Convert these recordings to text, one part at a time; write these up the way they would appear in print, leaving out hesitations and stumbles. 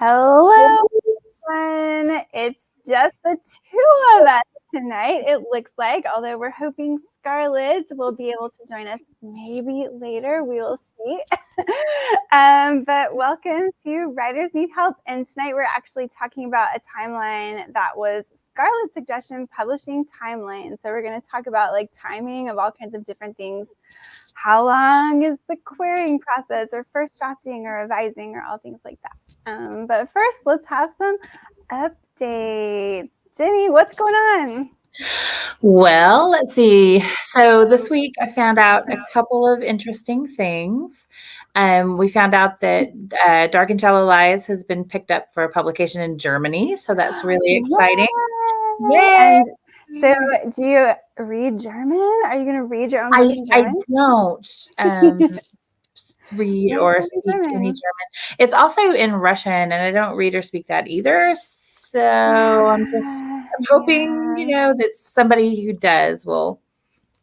Hello, everyone. It's just the two of us tonight, it looks like, although we're hoping Scarlett will be able to join us maybe later. We will see. But welcome to Writers Need Help. And tonight we're actually talking about a timeline that was Scarlett's suggestion, publishing timeline. So we're going to talk about like timing of all kinds of different things. How long is the querying process, or first drafting, or revising, or all things like that. But first, let's have some updates. Jenny, what's going on? Well, let's see. So this week I found out a couple of interesting things. We found out that Dark and Shallow Lies has been picked up for publication in Germany. So that's really exciting. Yay! And so do you read German? Are you going to read your own book in German? I don't read or speak any German. It's also in Russian, and I don't read or speak that either. So I'm hoping, that somebody who does will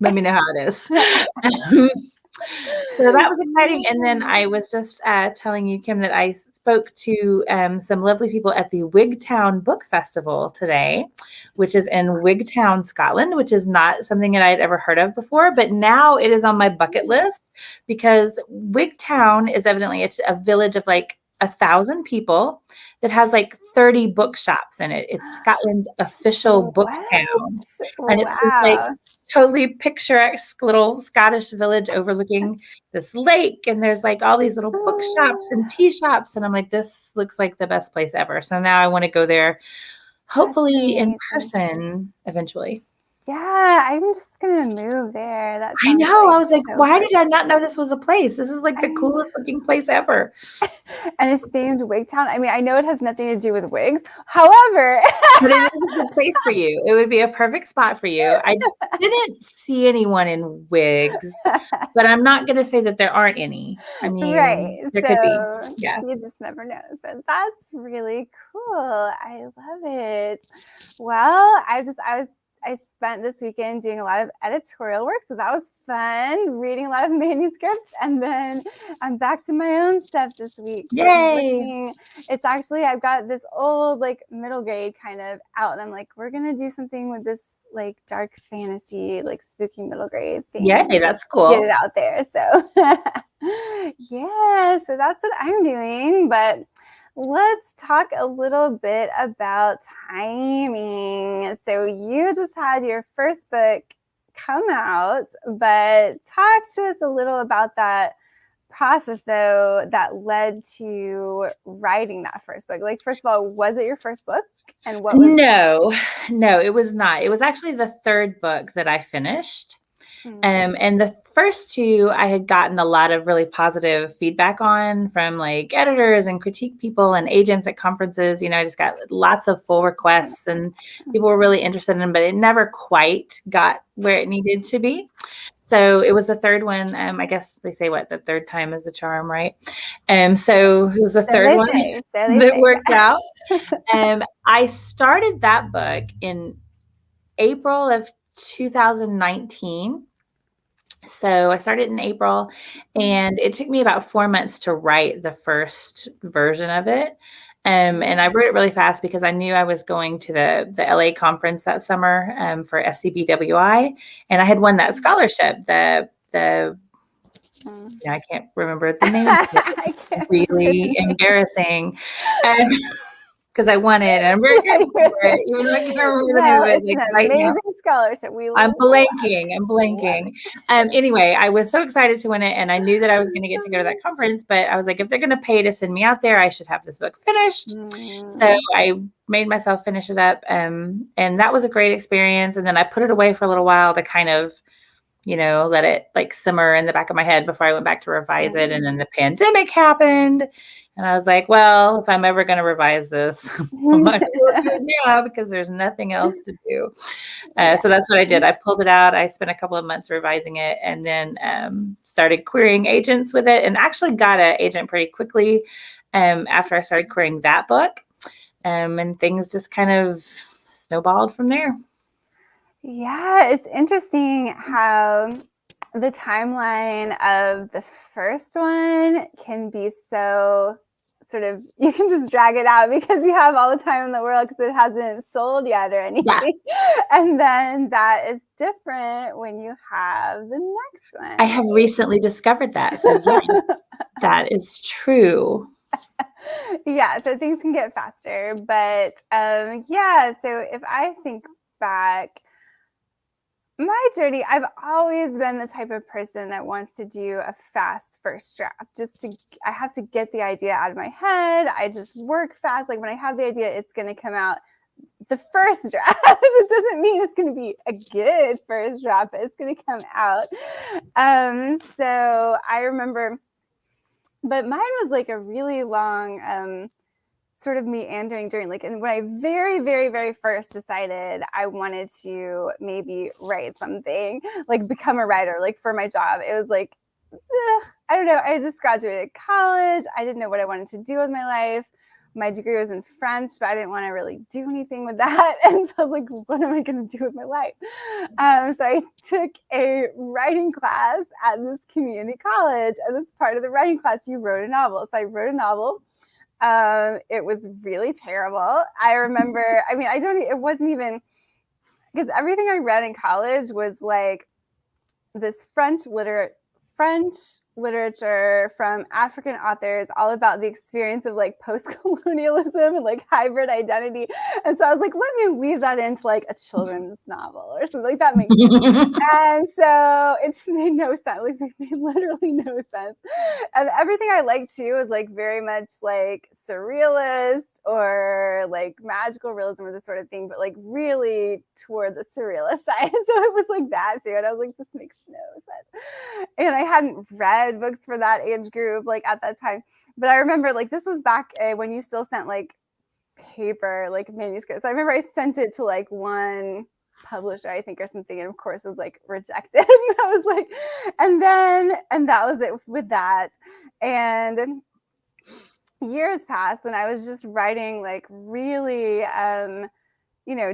let me know how it is. So that was exciting. And then I was just telling you, Kim, that I spoke to some lovely people at the Wigtown Book Festival today, which is in Wigtown, Scotland, which is not something that I'd ever heard of before. But now it is on my bucket list because Wigtown is evidently a village of like 1,000 people that has like 30 bookshops in it. It's Scotland's official book town. And it's this like totally picturesque little Scottish village overlooking this lake. And there's like all these little bookshops and tea shops. And I'm like, this looks like the best place ever. So now I want to go there, hopefully in person eventually. Yeah, I'm just going to move there. I know. I was like, why did I not know this was a place? This is like the coolest looking place ever. And it's themed Wigtown. I mean, I know it has nothing to do with wigs. However, but it is a good place for you. It would be a perfect spot for you. I didn't see anyone in wigs, but I'm not going to say that there aren't any. I mean, there could be. Yeah. You just never know. So that's really cool. I love it. Well, I spent this weekend doing a lot of editorial work, so that was fun, reading a lot of manuscripts, and then I'm back to my own stuff this week. Yay! It's actually, I've got this old like middle grade kind of out, and I'm like, we're gonna do something with this like dark fantasy, like spooky middle grade thing. Yay, that's cool. Get it out there. So yeah, so that's what I'm doing. But let's talk a little bit about timing. So you just had your first book come out, but talk to us a little about that process, though, that led to writing that first book. Like, first of all, was it your first book? And what was No, it was not. It was actually the third book that I finished. And the first two, I had gotten a lot of really positive feedback on from like editors and critique people and agents at conferences. I just got lots of full requests and people were really interested in them, but it never quite got where it needed to be. So it was the third one. I guess they say the third time is the charm, right? So it was the third one that worked out. I started that book in April of 2019. So I started in April, and it took me about 4 months to write the first version of it. And I wrote it really fast because I knew I was going to the LA conference that summer for SCBWI, and I had won that scholarship. I can't remember the name. Really embarrassing. Because I won it, and I'm very grateful for it, even though I can't remember the name of it. It's an amazing scholarship. I'm blanking. Anyway, I was so excited to win it, and I knew that I was going to get to go to that conference, but I was like, if they're going to pay to send me out there, I should have this book finished. So I made myself finish it up, and that was a great experience. And then I put it away for a little while to kind of, let it like simmer in the back of my head before I went back to revise it. And then the pandemic happened. And I was like, well, if I'm ever going to revise this, I might as well do it now because there's nothing else to do. So that's what I did. I pulled it out. I spent a couple of months revising it, and then started querying agents with it, and actually got an agent pretty quickly after I started querying that book. And things just kind of snowballed from there. Yeah, it's interesting how the timeline of the first one can be so sort of, you can just drag it out because you have all the time in the world because it hasn't sold yet or anything. Yeah. And then that is different when you have the next one. I have recently discovered that. So yeah, that is true. Yeah, so things can get faster. But yeah, so if I think back, my journey, I've always been the type of person that wants to do a fast first draft. I have to get the idea out of my head. I just work fast. Like when I have the idea, it's going to come out the first draft. It doesn't mean it's going to be a good first draft, but it's going to come out. So I remember, but mine was like a really long, sort of meandering journey. Like, and when I very, very, very first decided I wanted to maybe write something, like become a writer, like for my job, it was like, I don't know. I just graduated college. I didn't know what I wanted to do with my life. My degree was in French, but I didn't want to really do anything with that. And so I was like, what am I going to do with my life? So I took a writing class at this community college. And as part of the writing class, you wrote a novel. So I wrote a novel. It was really terrible. I remember, I mean, it wasn't even, because everything I read in college was like this French literature from African authors, all about the experience of like post-colonialism and like hybrid identity. And so I was like, let me weave that into like a children's novel or something like that makes sense. And so it just made no sense. Like it made literally no sense. And everything I liked too was like very much like surrealist or like magical realism or this sort of thing, but like really toward the surrealist side. So it was like that too. And I was like, this makes no sense. And I hadn't read books for that age group like at that time. But I remember like this was back when you still sent like paper, like manuscripts. I remember I sent it to like one publisher, I think, or something, and of course it was like rejected. And I was like, and that was it with that. And years passed and I was just writing like really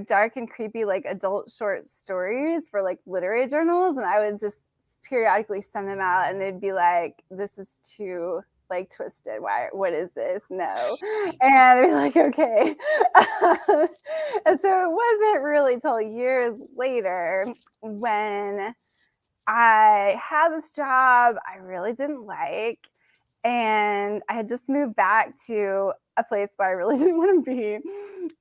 dark and creepy like adult short stories for like literary journals, and I would just periodically send them out and they'd be like, this is too like twisted, what is this? No. And I'd be like, okay. And so it wasn't really till years later when I had this job I really didn't like, and I had just moved back to a place where I really didn't want to be.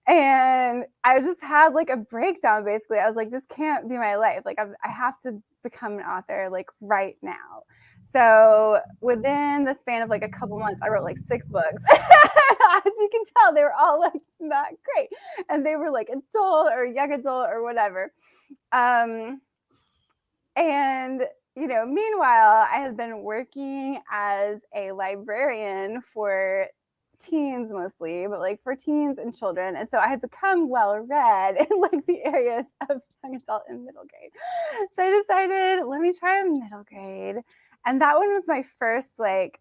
And I just had like a breakdown, basically. I was like, this can't be my life. Like I have to become an author like right now. So within the span of like a couple months, I wrote like 6 books. As you can tell, they were all like not great. And they were like adult or young adult or whatever. And meanwhile, I had been working as a librarian for teens mostly, but like for teens and children. And so I had become well-read in like the areas of young adult and middle grade. So I decided, let me try a middle grade. And that one was my first like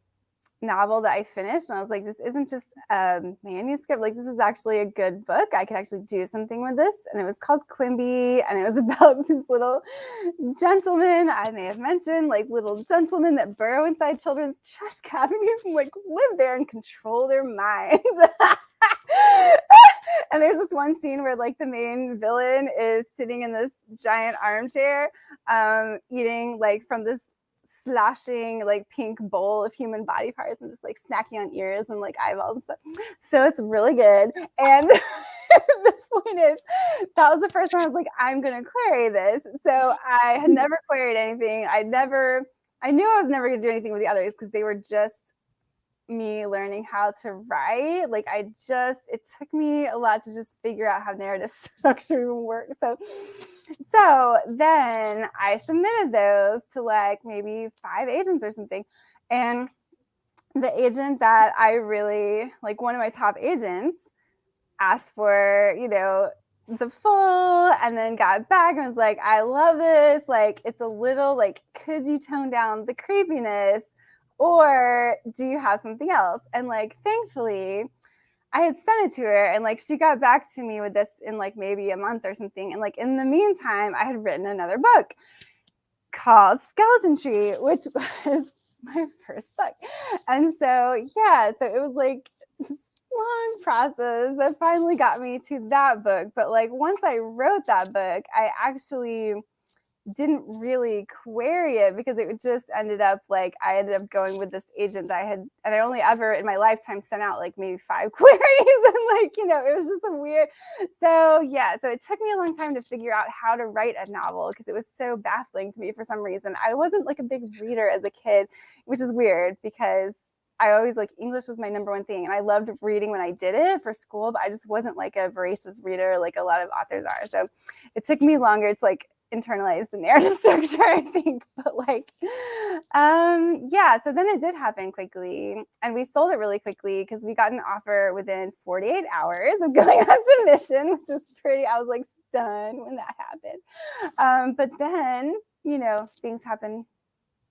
novel that I finished. And I was like, this isn't just a manuscript. Like this is actually a good book. I could actually do something with this. And it was called Quimby. And it was about these little gentlemen, I may have mentioned, like little gentlemen that burrow inside children's chest cavities and like live there and control their minds. And there's this one scene where like the main villain is sitting in this giant armchair, eating like from this slashing like pink bowl of human body parts and just like snacking on ears and like eyeballs and stuff. So it's really good. And the point is, that was the first time I was like, I'm gonna query this. So I had never queried anything. I knew I was never gonna do anything with the others because they were just me learning how to write. Like it took me a lot to just figure out how narrative structure even works. So then I submitted those to like maybe 5 agents or something. And the agent that I really like, one of my top agents, asked for, the full, and then got back and was like, I love this. Like, it's a little like, could you tone down the creepiness? Or do you have something else? And like, thankfully, I had sent it to her and like she got back to me with this in like maybe a month or something. And like in the meantime, I had written another book called Skeleton Tree, which was my first book. And so, yeah, so it was like long process that finally got me to that book. But like once I wrote that book, I actually didn't really query it because it just ended up like I ended up going with this agent that I had, and I only ever in my lifetime sent out like maybe 5 queries, and like it was just a weird. So yeah, so it took me a long time to figure out how to write a novel because it was so baffling to me for some reason. I wasn't like a big reader as a kid, which is weird because I always like English was my number one thing, and I loved reading when I did it for school, but I just wasn't like a voracious reader like a lot of authors are. So it took me longer to like internalize the narrative structure, I think. But like, yeah, so then it did happen quickly, and we sold it really quickly because we got an offer within 48 hours of going on submission, which was pretty, I was like stunned when that happened. But then, things happen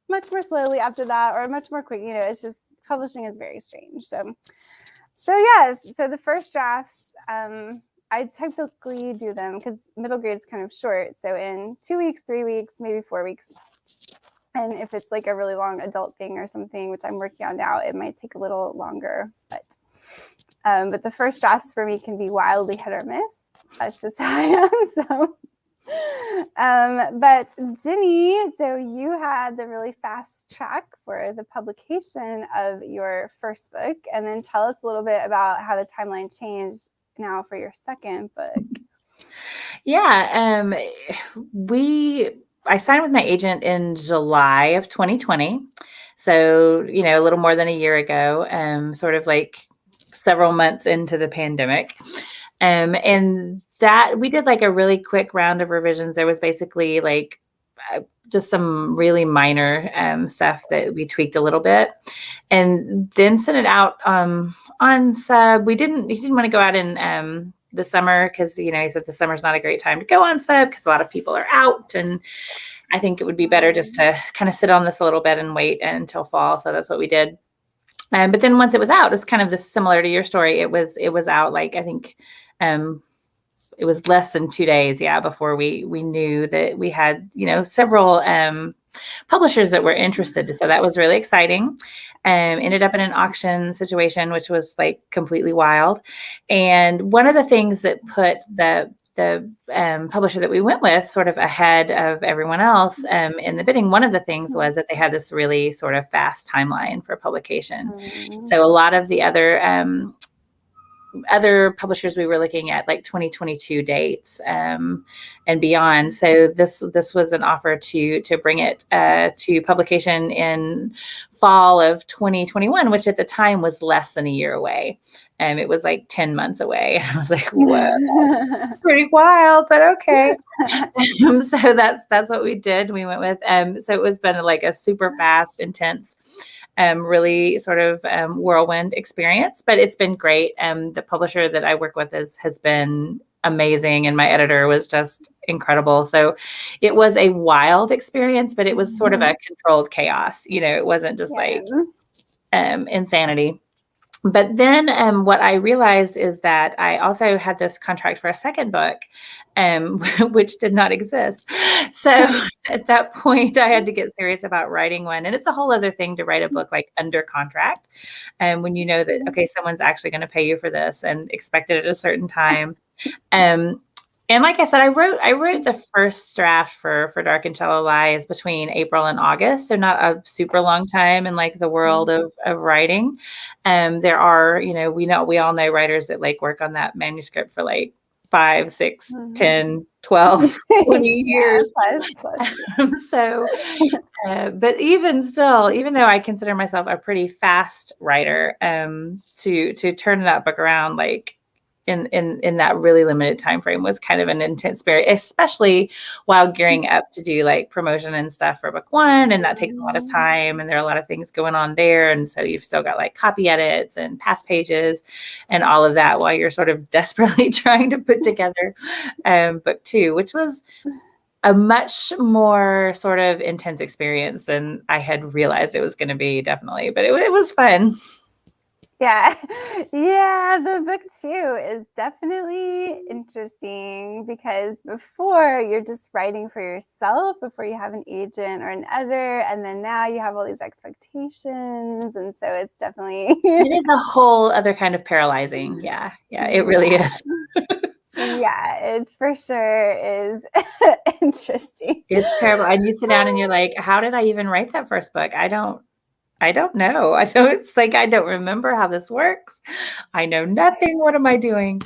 much more slowly after that, or much more quick. It's just publishing is very strange. So yes, so the first drafts, I typically do them because middle grade is kind of short. So in 2 weeks, 3 weeks, maybe 4 weeks. And if it's like a really long adult thing or something, which I'm working on now, it might take a little longer. But the first drafts for me can be wildly hit or miss. That's just how I am. So. But Ginny, so you had the really fast track for the publication of your first book, and then tell us a little bit about how the timeline changed now for your second book. Yeah, I signed with my agent in July of 2020, so a little more than a year ago, sort of like several months into the pandemic. And that we did like a really quick round of revisions. There was basically like just some really minor stuff that we tweaked a little bit, and then sent it out on sub. He didn't want to go out in the summer because he said the summer's not a great time to go on sub because a lot of people are out, and I think it would be better just to kind of sit on this a little bit and wait until fall. So that's what we did. But then once it was out, it was kind of this similar to your story. It was out like I think it was less than 2 days, before we knew that we had several publishers that were interested. So that was really exciting. Ended up in an auction situation, which was like completely wild. And one of the things that put the publisher that we went with sort of ahead of everyone else in the bidding, one of the things was that they had this really sort of fast timeline for publication. So a lot of the other publishers we were looking at like 2022 dates and beyond. So this was an offer to bring it to publication in fall of 2021, which at the time was less than a year away. It was like 10 months away. And I was like, whoa, that's pretty wild, but okay. So that's what we did. We went with, so it was been like a super fast, intense, really sort of whirlwind experience, but it's been great. The publisher that I work with has been amazing, and my editor was just incredible. So it was a wild experience, but it was sort of a controlled chaos. It wasn't just like insanity. But then what I realized is that I also had this contract for a second book, which did not exist. So at that point, I had to get serious about writing one. And it's a whole other thing to write a book like under contract. And when you know that, okay, someone's actually going to pay you for this and expect it at a certain time. And like I said, I wrote the first draft for Dark and Shallow Lies between April and August, so not a super long time in like the world of writing. There are, we all know writers that like work on that manuscript for like 5, 6, 10, 12, 20 years. So, but even still, even though I consider myself a pretty fast writer, to turn that book around like in that really limited time frame was kind of an intense spirit, especially while gearing up to do like promotion and stuff for book one, and that takes a lot of time, and there are a lot of things going on there, and so you've still got like copy edits and past pages and all of that while you're sort of desperately trying to put together book two, which was a much more sort of intense experience than I had realized it was going to be, definitely, but it was fun. Yeah. Yeah, the book too is definitely interesting because before you're just writing for yourself, before you have an agent or an editor, and then now you have all these expectations. And so it's definitely It is a whole other kind of paralyzing. Yeah. Yeah, it really yeah. is. Yeah, it for sure is interesting. It's terrible. And you sit down and you're like, how did I even write that first book? I don't know. I don't, it's like, I don't remember how this works. I know nothing. What am I doing?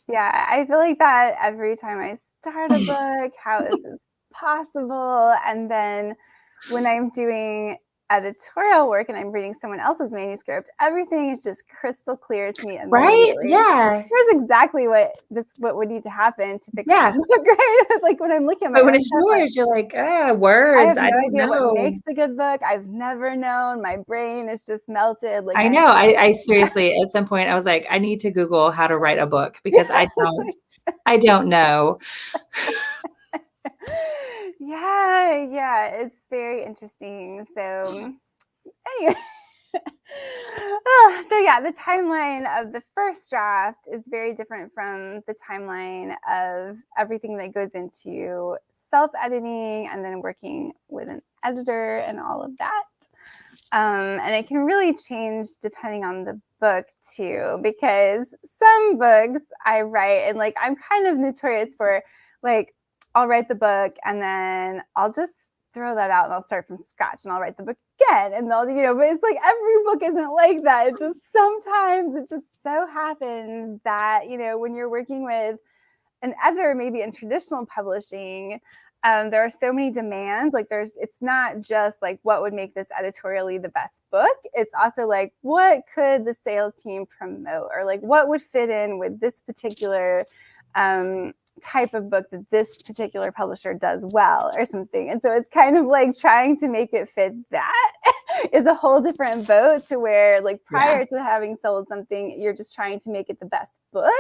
Yeah, I feel like that every time I start a book. How is this possible? And then when I'm doing editorial work and I'm reading someone else's manuscript, everything is just crystal clear to me Right? immediately. Yeah. Here's exactly what would need to happen to fix this Yeah. book, right? Like when I'm looking at my But when own it's stuff, like yours, you're like, I words. have I no don't idea what know. makes a good book. I've never known. My brain is just melted. Like I know. I seriously, at some point, I was like, I need to Google how to write a book because I don't know. yeah, it's very interesting. So anyway, oh, so yeah, the timeline of the first draft is very different from the timeline of everything that goes into self-editing and then working with an editor and all of that. And it can really change depending on the book too, because some books I write and like I'm kind of notorious for like I'll write the book and then I'll just throw that out and I'll start from scratch and I'll write the book again and they'll but it's like every book isn't like that. It just sometimes it just so happens that when you're working with an editor, maybe in traditional publishing, there are so many demands. Like it's not just like what would make this editorially the best book. It's also like what could the sales team promote, or like what would fit in with this particular type of book that this particular publisher does well, or something. And so it's kind of like trying to make it fit that is a whole different boat to where like prior to having sold something, you're just trying to make it the best book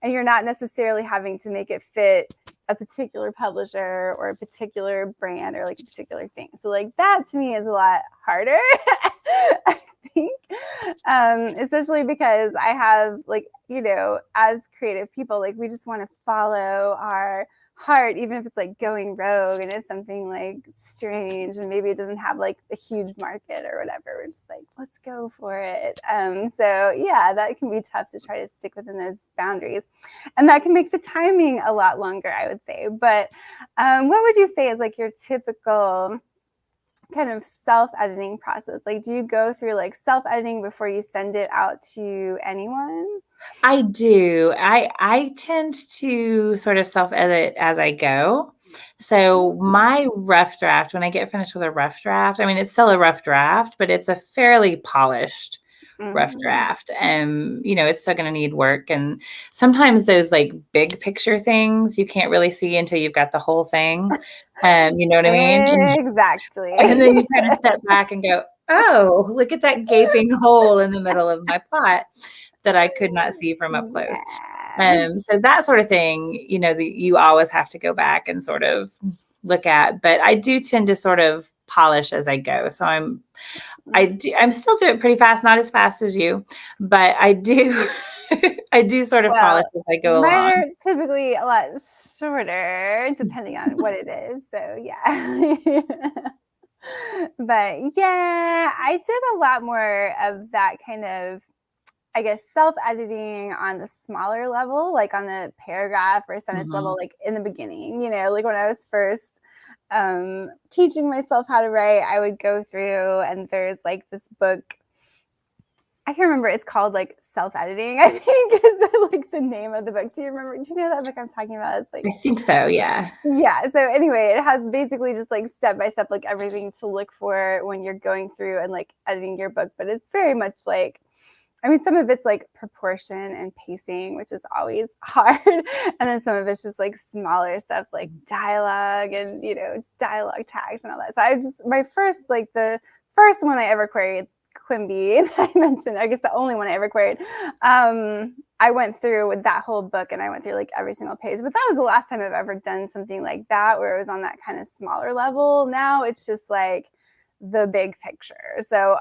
and you're not necessarily having to make it fit a particular publisher or a particular brand or like a particular thing. So like that to me is a lot harder, I think, especially because I have like, as creative people, like we just want to follow our heart, even if it's like going rogue and it's something like strange and maybe it doesn't have like a huge market or whatever. We're just like, let's go for it. So yeah, that can be tough to try to stick within those boundaries, and that can make the timing a lot longer, I would say. But what would you say is like your typical kind of self-editing process? Like, do you go through like self-editing before you send it out to anyone? I do. I tend to sort of self-edit as I go. So my rough draft, when I get finished with a rough draft, I mean, it's still a rough draft, but it's a fairly polished rough draft. It's still going to need work. And sometimes those like big picture things you can't really see until you've got the whole thing. You know what I mean? Exactly. And then you kind of step back and go, oh, look at that gaping hole in the middle of my plot that I could not see from up close. Yeah. So that sort of thing, you always have to go back and sort of look at, but I do tend to sort of polish as I go. So I'm still doing it pretty fast, not as fast as you, but I do, I do sort of polish as I go mine along. are typically a lot shorter, depending on what it is. So yeah. But yeah, I did a lot more of that kind of, I guess, self-editing on the smaller level, like on the paragraph or sentence level, like in the beginning, like when I was first teaching myself how to write, I would go through and there's like this book, I can't remember, it's called like Self-Editing, I think is like the name of the book. Do you know that book I'm talking about? It's like, I think so, yeah. Yeah. So anyway, it has basically just like step by step, like everything to look for when you're going through and like editing your book. But it's very much like, I mean, some of it's like proportion and pacing, which is always hard. And then some of it's just like smaller stuff like dialogue and, dialogue tags and all that. So the first one I ever queried, Quimby, that I mentioned, I guess the only one I ever queried, I went through with that whole book and I went through like every single page. But that was the last time I've ever done something like that where it was on that kind of smaller level. Now it's just like the big picture. So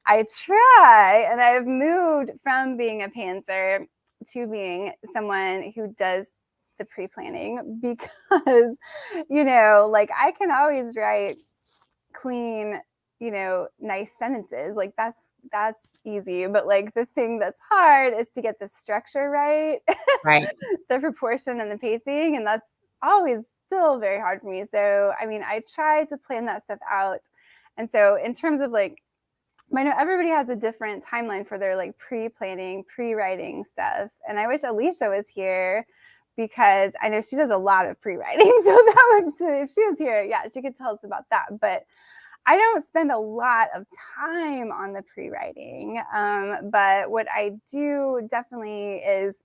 I try, and I've moved from being a pantser to being someone who does the pre-planning because, like I can always write clean, nice sentences. Like that's easy. But like the thing that's hard is to get the structure right, Right. the proportion and the pacing. And that's always still very hard for me. So, I mean, I try to plan that stuff out. And so in terms of like, I know everybody has a different timeline for their like pre-planning, pre-writing stuff. And I wish Alicia was here because I know she does a lot of pre-writing. So that would, if she was here, yeah, she could tell us about that. But I don't spend a lot of time on the pre-writing. But what I do definitely is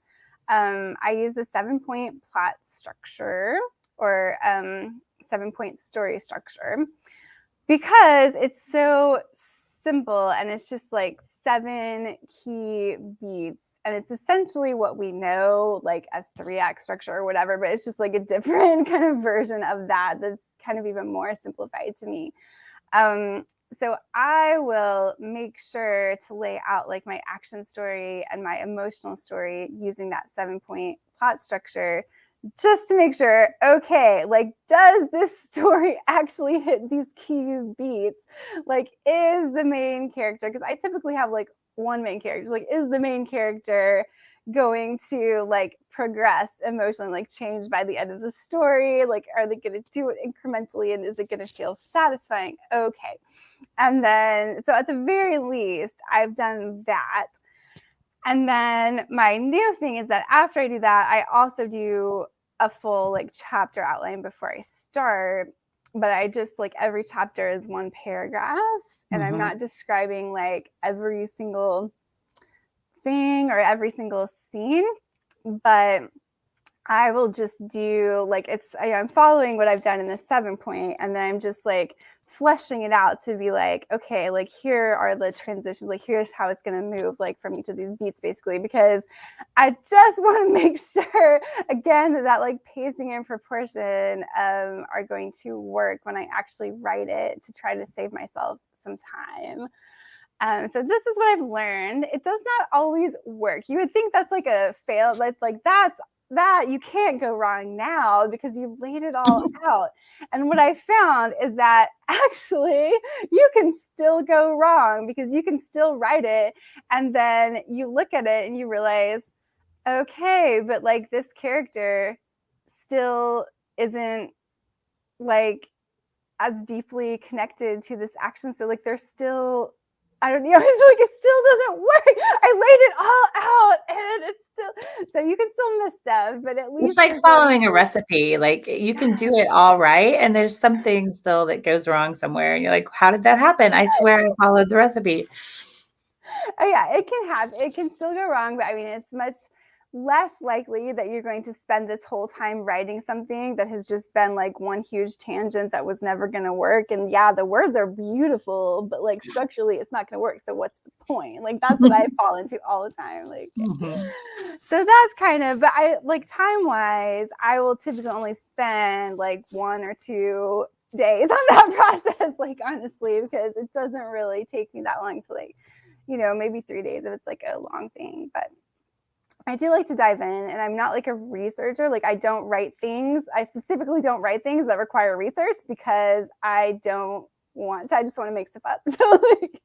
I use the 7-point plot structure or 7-point story structure because it's so simple and it's just like 7 key beats. And it's essentially what we know like as 3-act structure or whatever, but it's just like a different kind of version of that that's kind of even more simplified to me. So I will make sure to lay out like my action story and my emotional story using that 7-point plot structure just to make sure, okay, like, does this story actually hit these key beats? Like, is the main character, because I typically have like one main character, like, is the main character going to like progress emotionally, like change by the end of the story? Like, are they going to do it incrementally and is it going to feel satisfying? Okay. And then, so at the very least, I've done that. And then my new thing is that after I do that, I also do a full like chapter outline before I start. But I just like every chapter is one paragraph and I'm not describing like every single thing or every single scene, but I will just do like I'm following what I've done in the 7-point, and then I'm just like fleshing it out to be like, okay, like here are the transitions, like here's how it's going to move like from each of these beats basically, because I just want to make sure again that like pacing and proportion are going to work when I actually write it, to try to save myself some time. So this is what I've learned. It does not always work. You would think that's like a fail, like that's that you can't go wrong now because you've laid it all out. And what I found is that actually you can still go wrong because you can still write it. And then you look at it and you realize, okay, but like this character still isn't like as deeply connected to this action. So like there's still, I don't know, it's like it still doesn't work. I laid it all out and it's still, so you can still miss stuff, but at least it's like following a recipe. Like you can do it all right, and there's something still that goes wrong somewhere, and you're like, how did that happen? I swear I followed the recipe. Oh yeah, it can happen. It can still go wrong, but I mean, it's much less likely that you're going to spend this whole time writing something that has just been like one huge tangent that was never going to work. And yeah, the words are beautiful, but like structurally it's not going to work. So what's the point? Like that's what I fall into all the time. Like, so that's kind of, but I like time wise, I will typically only spend like 1 or 2 days on that process, like honestly, because it doesn't really take me that long to like, maybe 3 days if it's like a long thing. But I do like to dive in, and I'm not like a researcher. Like I don't write things. I specifically don't write things that require research because I don't want to. I just want to make stuff up. So like,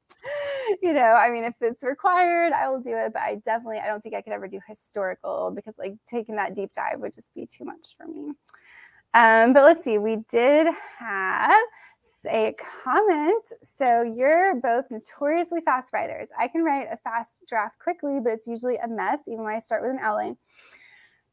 I mean, if it's required, I will do it. But I don't think I could ever do historical because like taking that deep dive would just be too much for me. But let's see. We did have a comment. So you're both notoriously fast writers. I can write a fast draft quickly, but it's usually a mess, even when I start with an outline.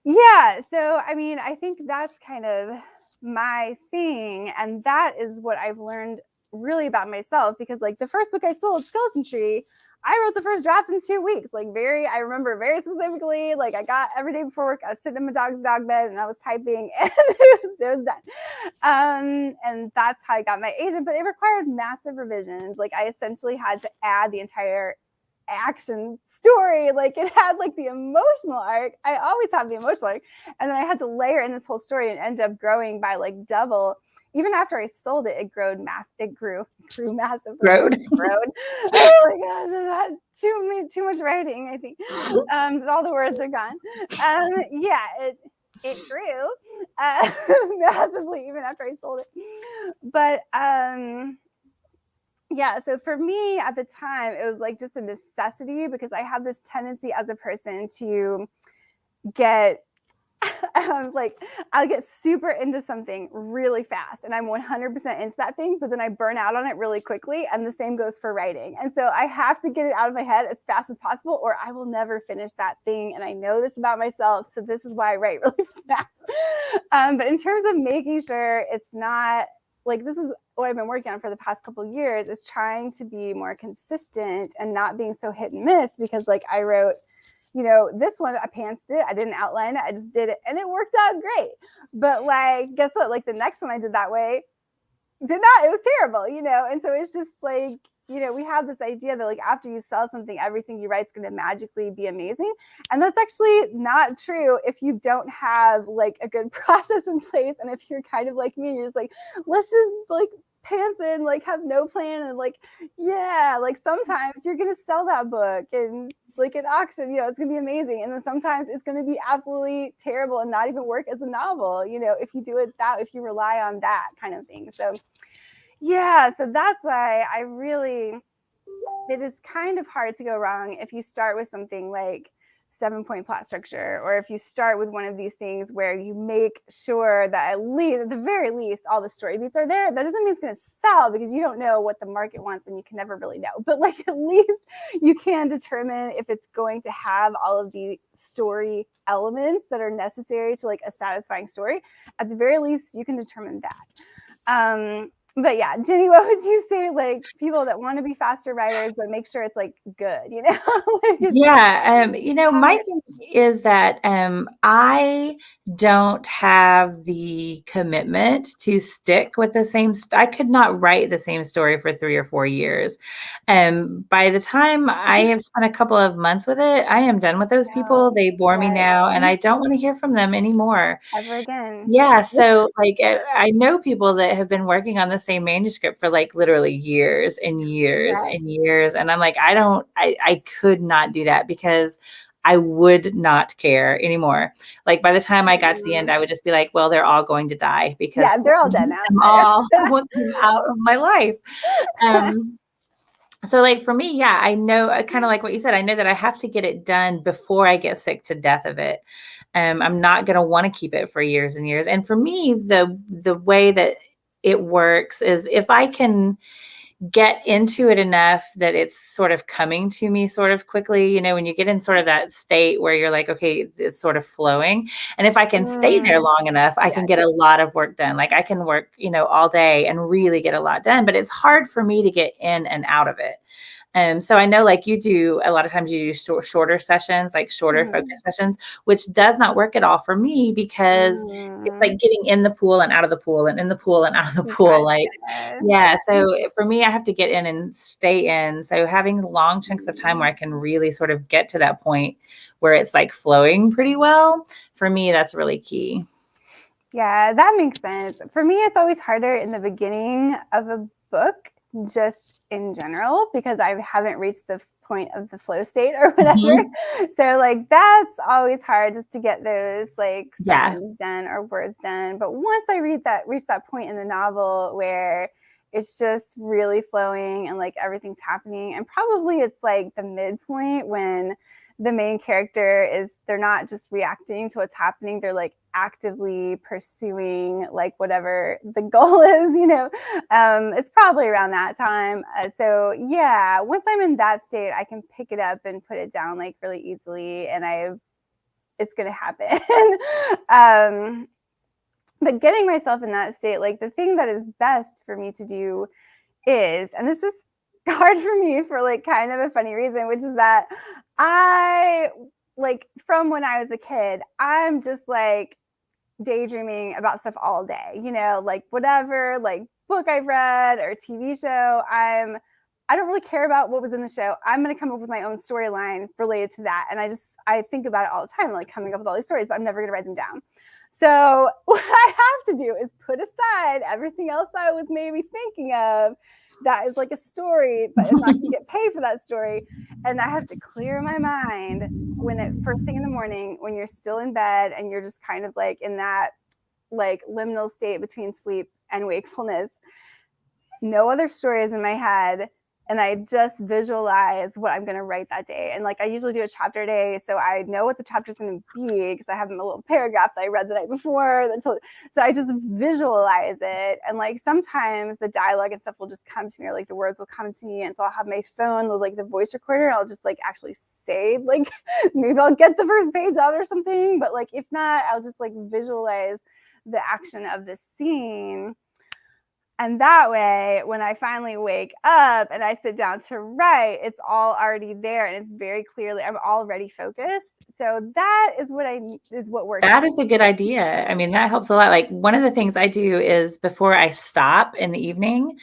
Yeah. So, I mean, I think that's kind of my thing. And that is what I've learned really about myself, because like the first book I sold, Skeleton Tree, I wrote the first draft in 2 weeks. Like I remember very specifically, like I got every day before work, I was sitting in my dog's dog bed and I was typing and it was done. And that's how I got my agent, but it required massive revisions. Like I essentially had to add the entire action story. Like it had like the emotional arc. I always have the emotional arc. And then I had to layer in this whole story and ended up growing by like double even after I sold it, it grew massively. Road. Oh my gosh, is that too much writing? I think all the words are gone. Yeah, it grew massively even after I sold it. But yeah, so for me at the time, it was like just a necessity because I have this tendency as a person to get like I'll get super into something really fast and I'm 100% into that thing, but then I burn out on it really quickly. And the same goes for writing. And so I have to get it out of my head as fast as possible or I will never finish that thing. And I know this about myself. So this is why I write really fast. But in terms of making sure it's not like, this is what I've been working on for the past couple of years, is trying to be more consistent and not being so hit and miss, because like I wrote, this one, I pantsed it. I didn't outline it. I just did it and it worked out great. But like, guess what? Like the next one I did that way, did not, it was terrible, And so it's just like, we have this idea that like after you sell something, everything you write is going to magically be amazing. And that's actually not true if you don't have like a good process in place. And if you're kind of like me, you're just like, let's just like pants in, like have no plan. And like, yeah, like sometimes you're going to sell that book and like at auction, it's going to be amazing. And then sometimes it's going to be absolutely terrible and not even work as a novel, if you do it if you rely on that kind of thing. So yeah, so that's why it is kind of hard to go wrong if you start with something like 7-point plot structure, or if you start with one of these things where you make sure that at the very least, all the story beats are there. That doesn't mean it's going to sell because you don't know what the market wants and you can never really know. But like at least you can determine if it's going to have all of the story elements that are necessary to like a satisfying story. At the very least, you can determine that. But yeah, Jenny, what would you say, like people that want to be faster writers, but make sure it's like good, like Yeah. My thing is that I don't have the commitment to stick with the same. I could not write the same story for 3 or 4 years. By the time I have spent a couple of months with it, I am done with those people. They bore me now, and I don't want to hear from them anymore. Ever again. Yeah. So like I know people that have been working on the same manuscript for like literally years and years and years. And I'm like, I could not do that because I would not care anymore. Like by the time I got to the end, I would just be like, well, they're all going to die because they're all dead now. I want them out of my life. So like for me, yeah, I know kind of like what you said, I know that I have to get it done before I get sick to death of it. I'm not going to want to keep it for years and years. And for me, the way that it works is if I can get into it enough that it's sort of coming to me sort of quickly, when you get in sort of that state where you're like, okay, it's sort of flowing. And if I can stay there long enough, I can get a lot of work done. Like I can work, all day and really get a lot done, but it's hard for me to get in and out of it. So I know like you do, a lot of times you do shorter sessions, like shorter focus sessions, which does not work at all for me because it's like getting in the pool and out of the pool and in the pool and out of the pool. Like, yeah. So for me, I have to get in and stay in. So having long chunks of time where I can really sort of get to that point where it's like flowing pretty well, for me, that's really key. Yeah, that makes sense. For me, it's always harder in the beginning of a book, just in general, because I haven't reached the point of the flow state or whatever. So like that's always hard, just to get those like sessions done or words done. But once I reach that point in the novel where it's just really flowing and like everything's happening, and probably it's like the midpoint when the main character they're not just reacting to what's happening, they're like actively pursuing like whatever the goal is, it's probably around that time. So yeah, once I'm in that state, I can pick it up and put it down like really easily, and it's going to happen. But getting myself in that state, like the thing that is best for me to do is, and this is hard for me for like kind of a funny reason, which is that I like from when I was a kid, I'm just like daydreaming about stuff all day, like whatever like book I've read or TV show, I don't really care about what was in the show. I'm going to come up with my own storyline related to that. And I think about it all the time, like coming up with all these stories, but I'm never going to write them down. So what I have to do is put aside everything else I was maybe thinking of that is like a story, but I'm not going to get paid for that story. And I have to clear my mind when it first thing in the morning, when you're still in bed and you're just kind of like in that like liminal state between sleep and wakefulness. No other stories in my head. And I just visualize what I'm going to write that day. And like I usually do a chapter a day, so I know what the chapter is going to be because I have a little paragraph that I read the night before. So I just visualize it. And like sometimes the dialogue and stuff will just come to me, or like the words will come to me. And so I'll have my phone, like the voice recorder, and I'll just like actually say, like maybe I'll get the first page out or something. But like if not, I'll just like visualize the action of the scene. And that way, when I finally wake up and I sit down to write, it's all already there and it's very clearly, I'm already focused. So that is what works. That is a good idea. I mean, that helps a lot. Like one of the things I do is before I stop in the evening,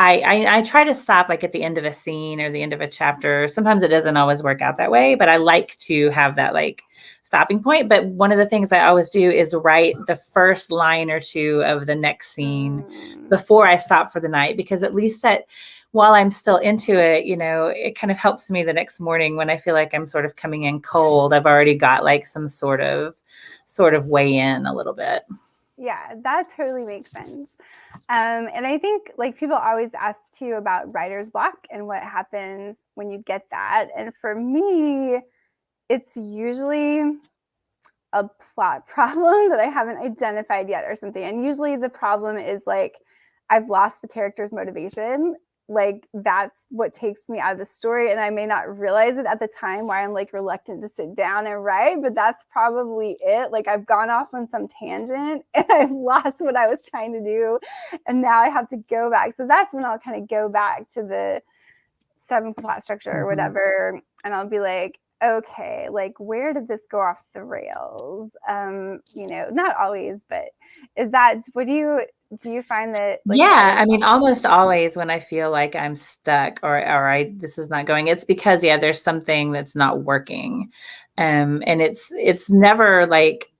I try to stop like at the end of a scene or the end of a chapter. Sometimes it doesn't always work out that way, but I like to have that like stopping point. But one of the things I always do is write the first line or two of the next scene before I stop for the night, because at least that while I'm still into it, it kind of helps me the next morning when I feel like I'm sort of coming in cold. I've already got like some sort of way in a little bit. Yeah, that totally makes sense. And I think like people always ask too about writer's block and what happens when you get that. And for me, it's usually a plot problem that I haven't identified yet or something. And usually the problem is like I've lost the character's motivation. Like that's what takes me out of the story, and I may not realize it at the time why I'm like reluctant to sit down and write, but that's probably it. Like I've gone off on some tangent and I've lost what I was trying to do, and now I have to go back. So that's when I'll kind of go back to the 7 plot structure or whatever, and I'll be like, okay, like where did this go off the rails? Not always, but is that, do you find that like yeah, I mean almost always when I feel like I'm stuck or this is not going, it's because there's something that's not working. And it's never like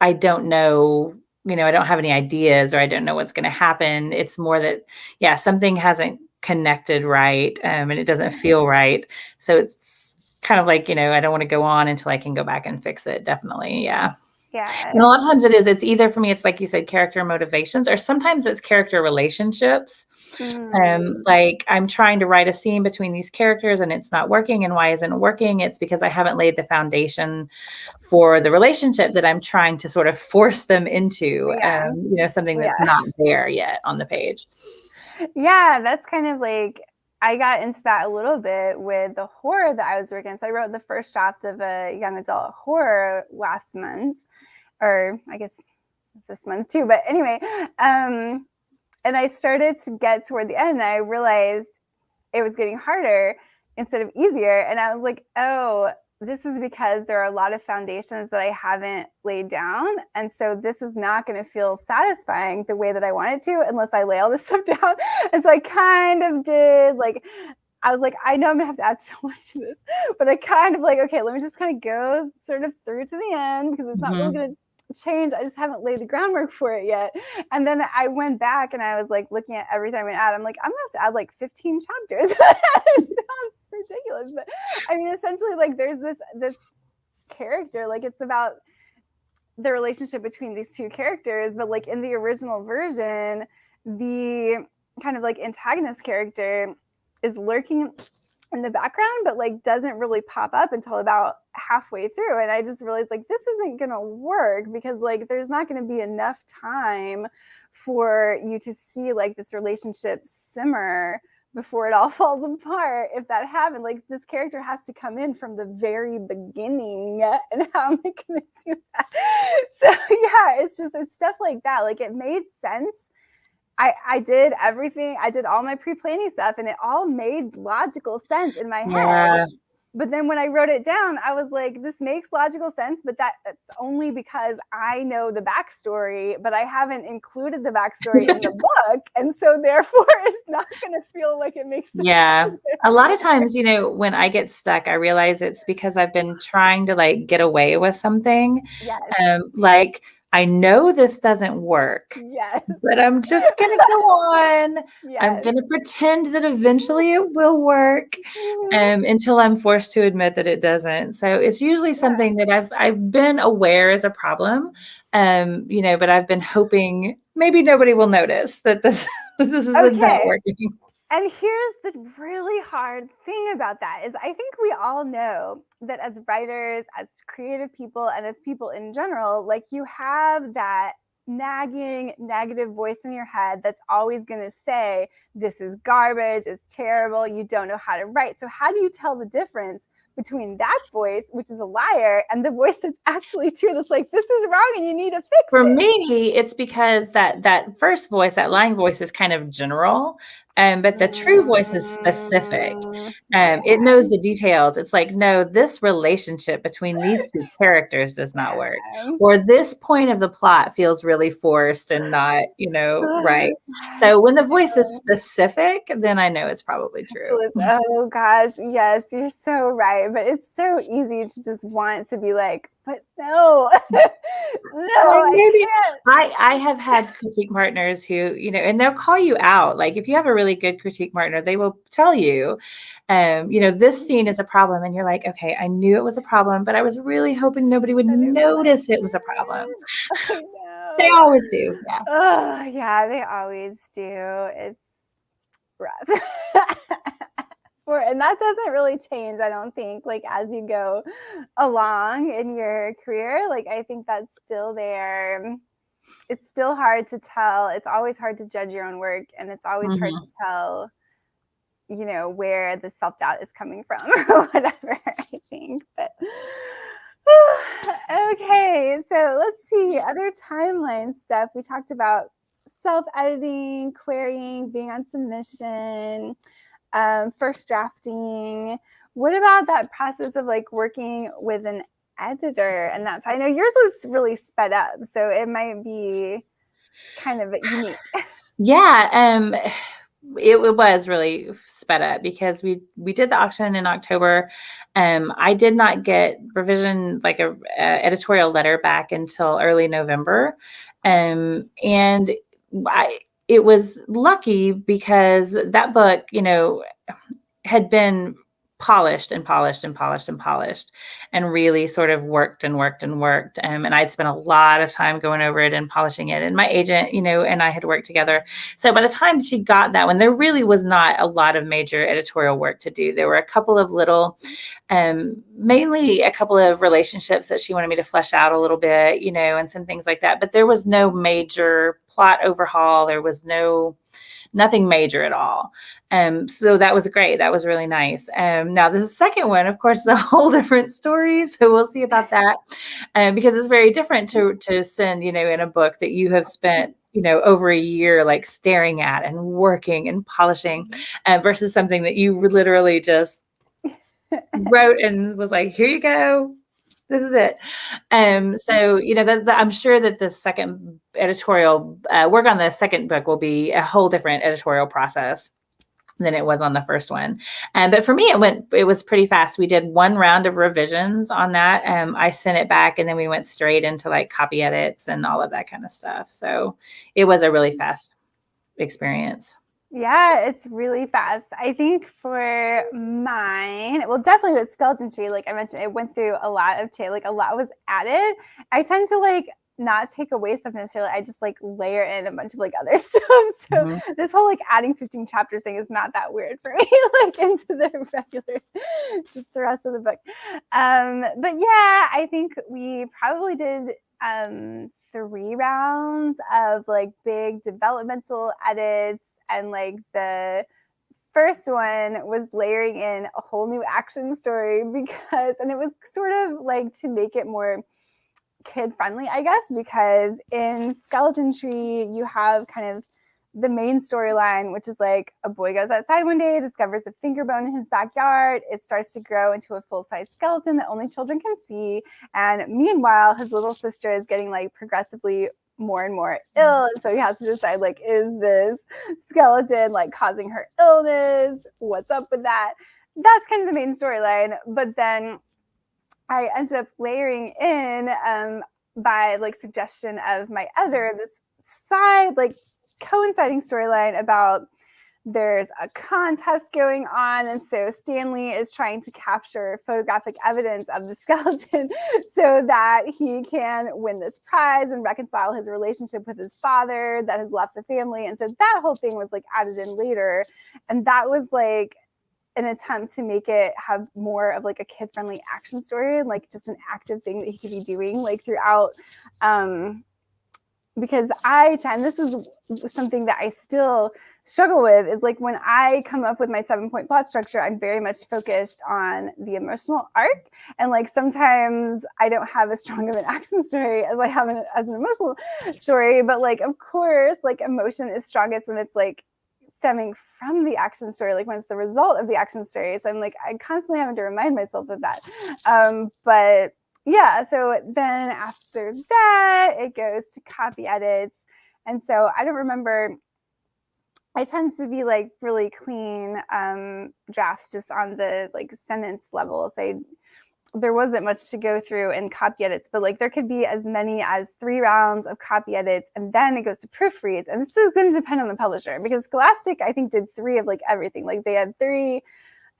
I don't know, I don't have any ideas or I don't know what's going to happen. It's more that something hasn't connected right, and it doesn't feel right. So it's kind of like, I don't want to go on until I can go back and fix it. Definitely. Yeah. And a lot of times it's either, for me, it's like you said, character motivations, or sometimes it's character relationships. Like I'm trying to write a scene between these characters and it's not working. And why isn't it working? It's because I haven't laid the foundation for the relationship that I'm trying to sort of force them into, something that's not there yet on the page. Yeah, that's kind of like, I got into that a little bit with the horror that I was working on. So I wrote the first draft of a young adult horror last month, or I guess it's this month too. But anyway, and I started to get toward the end and I realized it was getting harder instead of easier. And I was like, oh, this is because there are a lot of foundations that I haven't laid down. And so this is not going to feel satisfying the way that I want it to unless I lay all this stuff down. And so I kind of did I was like, I know I'm going to have to add so much to this, but I kind of like, okay, let me just kind of go sort of through to the end because it's not really going to change. I just haven't laid the groundwork for it yet. And then I went back and I was like looking at everything I'm going to add. I'm like, I'm going to have to add like 15 chapters. It sounds ridiculous, but I mean, essentially, like there's this character, like it's about the relationship between these two characters, but like in the original version, the kind of like antagonist character is lurking in the background, but like doesn't really pop up until about halfway through. And I just realized like this isn't gonna work because like there's not gonna be enough time for you to see like this relationship simmer before it all falls apart. If that happened, like this character has to come in from the very beginning, and how am I gonna do that? So yeah, it's stuff like that. Like it made sense. I did everything. I did all my pre-planning stuff and it all made logical sense in my head. But then when I wrote it down, I was like, this makes logical sense, but that's only because I know the backstory, but I haven't included the backstory in the book. And so therefore it's not going to feel like it makes sense. Yeah. A lot of times, when I get stuck, I realize it's because I've been trying to like get away with something. Yes. Like I know this doesn't work, Yes. but I'm just going to go on. I'm Yes. going to pretend that eventually it will work Mhm. until I'm forced to admit that it doesn't. So it's usually Yeah. something that I've been aware is a problem, but I've been hoping maybe nobody will notice that this is not Okay. working. And here's the really hard thing about that is I think we all know that as writers, as creative people, and as people in general, like you have that nagging negative voice in your head that's always going to say, this is garbage, it's terrible, you don't know how to write. So how do you tell the difference between that voice, which is a liar, and the voice that's actually true, that's like, this is wrong and you need to fix For it? me, it's because that first voice, that lying voice, is kind of general, but the true voice is specific. It Yeah. knows the details. It's like, no, this relationship between these two characters does not work, Yeah. or this point of the plot feels really forced and not, Oh right. gosh. So when the voice is specific, then I know it's probably true. Oh gosh, yes, you're so right. But it's so easy to just want to be like, but no, no, Like I maybe can't. I have had critique partners who, and they'll call you out. Like if you have a really good critique partner, they will tell you, this scene is a problem. And you're like, okay, I knew it was a problem, but I was really hoping nobody would And it notice it was a problem. wasn't. I They know. always do. Yeah. Oh yeah, they always do. It's rough. And that doesn't really change, I don't think, like as you go along in your career. Like I think that's still there. It's still hard to tell. It's always hard to judge your own work, and it's always hard to tell, where the self-doubt is coming from or whatever, I think. But okay, so let's see other timeline stuff. We talked about self-editing, querying, being on submission, first drafting. What about that process of like working with an editor? And that's, I know yours was really sped up, so it might be kind of unique. Yeah. It was really sped up because we did the auction in October. I did not get revision, like a editorial letter, back until early November. And it was lucky because that book, had been polished and polished and polished and polished and really sort of worked and worked and worked. And I'd spent a lot of time going over it and polishing it. And my agent, and I had worked together. So by the time she got that one, there really was not a lot of major editorial work to do. There were a couple of little, mainly a couple of relationships that she wanted me to flesh out a little bit, and some things like that. But there was no major plot overhaul. There was nothing major at all. So that was great. That was really nice. Now the second one, of course, is a whole different story. So we'll see about that, because it's very different to send, in a book that you have spent, over a year, like staring at and working and polishing, versus something that you literally just wrote and was like, here you go. This is it. So, I'm sure that the second editorial work on the second book will be a whole different editorial process than it was on the first one. But for me, it was pretty fast. We did one round of revisions on that. I sent it back and then we went straight into like copy edits and all of that kind of stuff. So it was a really fast experience. Yeah, it's really fast. I think for mine, well, definitely with Skeleton Tree, like I mentioned, it went through a lot of change, like a lot was added. I tend to like not take away stuff necessarily. I just like layer in a bunch of like other stuff. So this whole like adding 15 chapters thing is not that weird for me, like into the regular, just the rest of the book. But yeah, I think we probably did 3 rounds of like big developmental edits. And like the first one was layering in a whole new action story and it was sort of like to make it more kid friendly, I guess, because in Skeleton Tree, you have kind of the main storyline, which is like a boy goes outside one day, discovers a finger bone in his backyard. It starts to grow into a full-size skeleton that only children can see. And meanwhile, his little sister is getting like progressively more and more ill. And so he has to decide, like, is this skeleton like causing her illness? What's up with that? That's kind of the main storyline. But then I ended up layering in by like suggestion of my editor, this side like coinciding storyline about there's a contest going on, and so Stanley is trying to capture photographic evidence of the skeleton so that he can win this prize and reconcile his relationship with his father that has left the family. And so that whole thing was like added in later, and that was like an attempt to make it have more of like a kid-friendly action story and like just an active thing that he could be doing like throughout. Because this is something that I still struggle with, is like when I come up with my 7-point plot structure, I'm very much focused on the emotional arc. And like sometimes I don't have as strong of an action story as I have as an emotional story. But like, of course, like emotion is strongest when it's like stemming from the action story, like when it's the result of the action story. So I'm like, I constantly having to remind myself of that. But yeah, so then after that, it goes to copy edits. And so I don't remember, I tend to be like really clean drafts just on the like sentence level. So there wasn't much to go through in copy edits, but like there could be as many as 3 rounds of copy edits, and then it goes to proofreads. And this is going to depend on the publisher, because Scholastic, I think, did 3 of like everything. Like they had 3,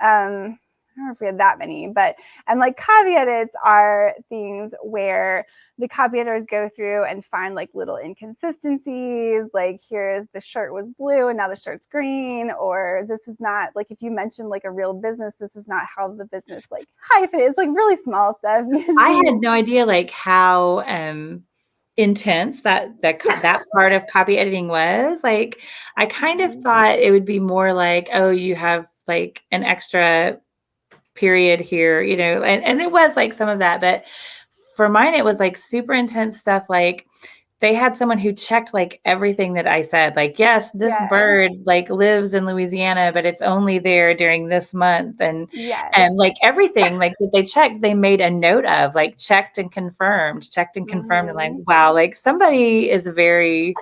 I don't know if we had that many, but, and like copy edits are things where the copy editors go through and find like little inconsistencies, like here's the shirt was blue and now the shirt's green, or this is not, like if you mention like a real business, this is not how the business like hyphen is, like really small stuff. I had no idea like how intense that part of copy editing was. Like I kind of thought it would be more like, oh, you have like an extra period here, you know, and it was like some of that, but for mine it was like super intense stuff. Like they had someone who checked like everything that I said, like, yes, this bird like lives in Louisiana, but it's only there during this month. And like everything like that they checked, they made a note of, like checked and confirmed. And like, wow, like somebody is this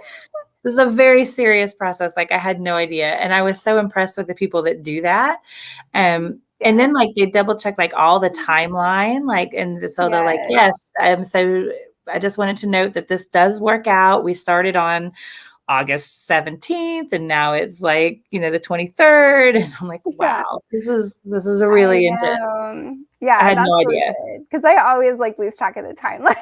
is a very serious process. Like I had no idea. And I was so impressed with the people that do that. And then like they double check like all the timeline, like, and so they're like, yes. So I just wanted to note that this does work out. We started on August 17th and now it's like, you know, the 23rd. And I'm like, wow, this is a really intense. Yeah, I had that's no really idea. good, because I always like lose track of the timeline.